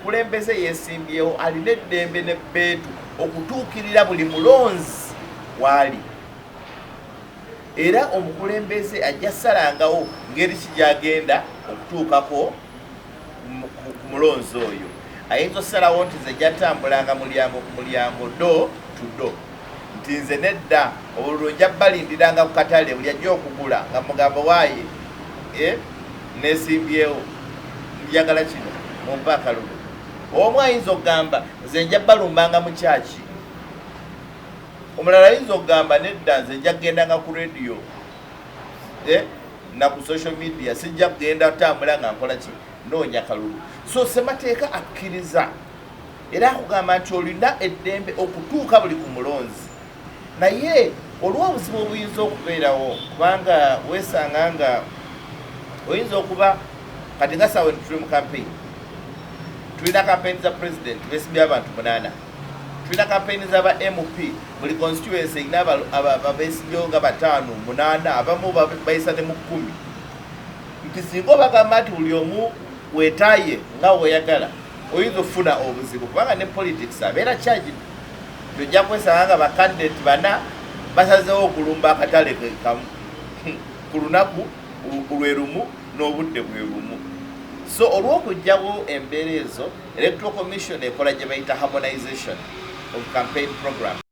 omukulembeze yeesimbyewo alina eddembe n'ebbeetu okutuukirira buli mulonzi waali, era omukulembeze ajja salangawo ngeri ki gyagenda okutuukako ku mulonzi oyo. Ayinza osalawo nti nze jatambulanga mulyango ku mulyango do tudo, nti nze nedda olwo nja balindiranga ku katale buli ajja okugula nga mugamba waaye neesimbyewo njagala kino mumpa akalulu. Omu ayinza okugamba nze nja balumbanga mu kyaki, omulala ayinza okugamba nedda nze nja kugendanga ku radio na ku social media, sijja kugenda tambula nga nkola ki noonya kalulu. So ssemateeka akkiriza era akugamba nti olina eddembe okutuuka buli ku mulonzi, naye olw'obuzibu obuyinza okubeerawo kubanga weesanga nga oyinza okuba kati nga sawe tuli mu campaign, tulina campaign za president beesimbye abantu 8, tulina campaign z'aba MP buli constituency erina abeesimbyewo nga 5 8, abamu bayisa ne mu 10. Nti singa obagamba nti buli omu weetaaye nga weeyagala oyinza okufuna obuzibu kubanga ne politics abeera charged. Tojja kwesanga nga bakandidate 4 basazeewo okulumba akatale kamu ku lunaku lwe lumu n'obudde bwe bumu. So olw'okugyawo embeera ezo, Electoral Commission ekola gye bayita harmonization of campaign program.